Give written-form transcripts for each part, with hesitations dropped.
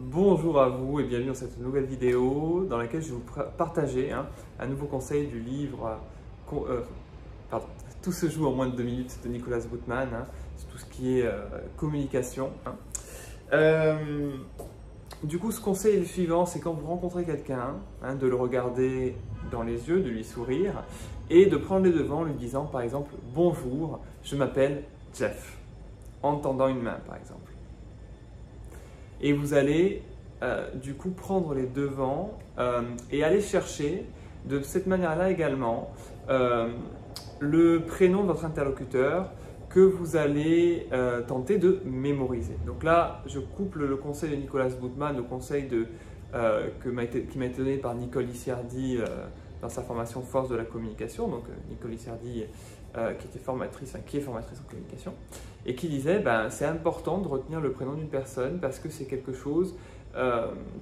Bonjour à vous et bienvenue dans cette nouvelle vidéo dans laquelle je vais vous partager un nouveau conseil du livre Tout se joue en moins de 2 minutes de Nicholas Bootman, c'est tout ce qui est communication. Du coup, ce conseil est le suivant, c'est quand vous rencontrez quelqu'un, de le regarder dans les yeux, de lui sourire et de prendre les devants en lui disant par exemple « Bonjour, je m'appelle Jeff » en tendant une main par exemple. Et vous allez du coup prendre les devants et aller chercher de cette manière-là également le prénom de votre interlocuteur que vous allez tenter de mémoriser. Donc là, je couple le conseil de Nicholas Bootman au conseil qui m'a été donné par Nicole Licciardi dans sa formation Force de la communication. Donc Nicole Licciardi qui est formatrice en communication et qui disait c'est important de retenir le prénom d'une personne parce que c'est quelque chose,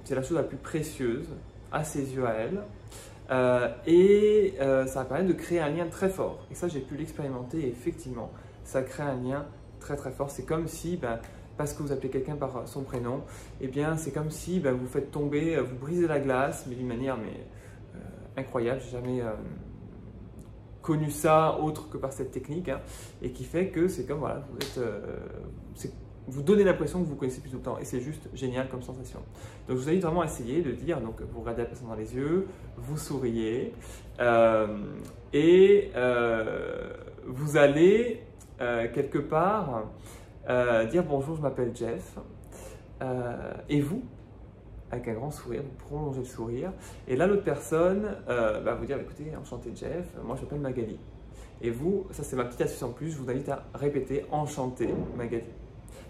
c'est la chose la plus précieuse à ses yeux à elle. Ça va permettre de créer un lien très fort. Et ça, j'ai pu l'expérimenter et effectivement, ça crée un lien très très fort. C'est comme si, parce que vous appelez quelqu'un par son prénom, c'est comme si vous faites tomber, vous brisez la glace, mais d'une manière incroyable. J'ai jamais connu ça autre que par cette technique, et qui fait que c'est comme, voilà, vous donnez l'impression que vous connaissez plus tout le temps et c'est juste génial comme sensation. Donc je vous invite vraiment à essayer de dire, donc vous regardez la personne dans les yeux, vous souriez vous allez quelque part dire bonjour, je m'appelle Jeff et vous, avec un grand sourire, vous prolongez le sourire et là l'autre personne va vous dire écoutez, enchanté Jeff, moi je m'appelle Magali. Et vous, ça c'est ma petite astuce en plus, je vous invite à répéter enchanté Magali.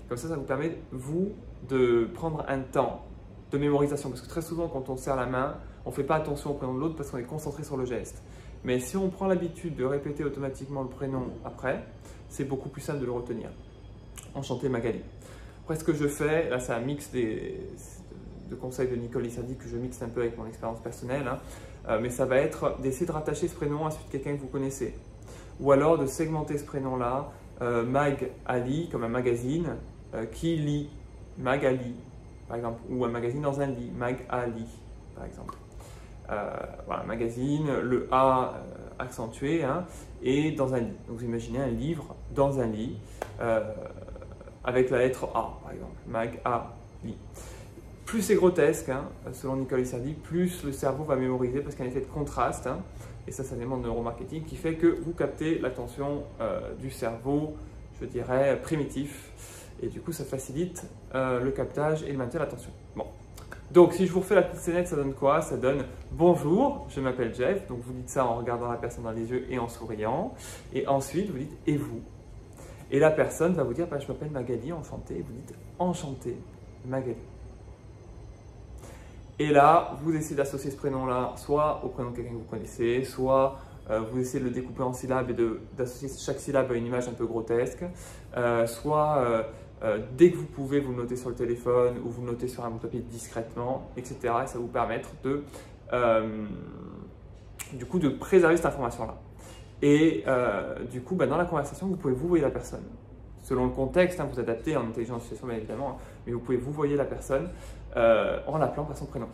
Comme ça vous permet, vous, de prendre un temps de mémorisation. Parce que très souvent, quand on serre la main, on ne fait pas attention au prénom de l'autre parce qu'on est concentré sur le geste. Mais si on prend l'habitude de répéter automatiquement le prénom après, c'est beaucoup plus simple de le retenir. Enchanté Magali. Après, ce que je fais, là c'est un mix de conseils de Nicole Licciardi que je mixe un peu avec mon expérience personnelle. Mais ça va être d'essayer de rattacher ce prénom à celui de quelqu'un que vous connaissez. Ou alors de segmenter ce prénom-là, Mag Ali, comme un magazine, qui lit, Magali, par exemple, ou un magazine dans un lit, Mag Ali, par exemple. Voilà, magazine, le A accentué, et dans un lit. Donc vous imaginez un livre dans un lit, avec la lettre A, par exemple, Mag Ali. Plus c'est grotesque, selon Nicole Licciardi, plus le cerveau va mémoriser parce qu'il y a un effet de contraste, et ça c'est un élément de neuromarketing qui fait que vous captez l'attention du cerveau, je dirais, primitif. Et du coup, ça facilite le captage et le maintien de l'attention. Bon. Donc, si je vous refais la petite scénette, ça donne quoi? Ça donne « Bonjour, je m'appelle Jeff ». Donc, vous dites ça en regardant la personne dans les yeux et en souriant. Et ensuite, vous dites « Et vous ?» Et la personne va vous dire « Je m'appelle Magali, enchanté ». Vous dites « Enchanté, Magali ». Et là, vous essayez d'associer ce prénom-là soit au prénom de quelqu'un que vous connaissez, soit vous essayez de le découper en syllabes et d'associer chaque syllabe à une image un peu grotesque, soit dès que vous pouvez, vous le notez sur le téléphone ou vous le notez sur un bout de papier discrètement, etc. Et ça va vous permettre du coup, de préserver cette information-là. Et du coup, dans la conversation, vous pouvez vous voyer la personne. Selon le contexte, vous adaptez en intelligence artificielle bien évidemment, mais vous pouvez vous voyer la personne en l'appelant par son prénom.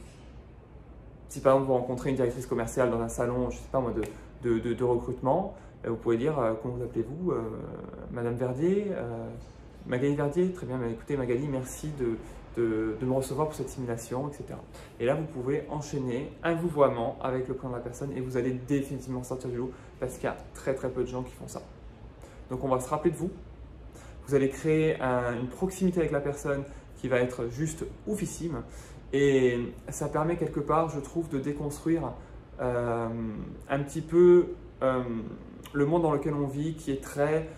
Si par exemple vous rencontrez une directrice commerciale dans un salon, je ne sais pas moi, de recrutement, vous pouvez dire comment vous appelez-vous, Madame Verdier, Magali Verdier, très bien, écoutez Magali, merci de me recevoir pour cette simulation, etc. Et là vous pouvez enchaîner un vouvoiement avec le prénom de la personne et vous allez définitivement sortir du lot parce qu'il y a très très peu de gens qui font ça. Donc on va se rappeler de vous, vous allez créer une proximité avec la personne qui va être juste oufissime et ça permet quelque part, je trouve, de déconstruire un petit peu le monde dans lequel on vit qui est très,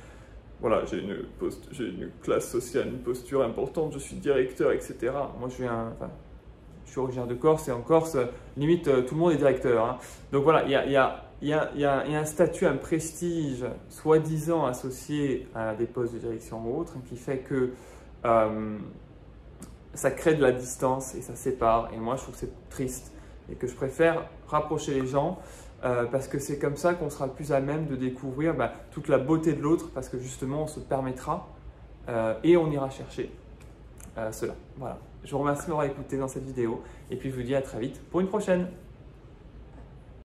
voilà, j'ai une classe sociale, une posture importante, je suis directeur, etc. Moi, je suis originaire de Corse et en Corse, limite, tout le monde est directeur. Donc voilà, il y a un statut, un prestige, soi-disant associé à des postes de direction ou autres, qui fait que ça crée de la distance et ça sépare. Et moi, je trouve que c'est triste et que je préfère rapprocher les gens parce que c'est comme ça qu'on sera le plus à même de découvrir toute la beauté de l'autre parce que justement, on se permettra et on ira chercher cela. Voilà. Je vous remercie de m'avoir écouté dans cette vidéo et puis je vous dis à très vite pour une prochaine.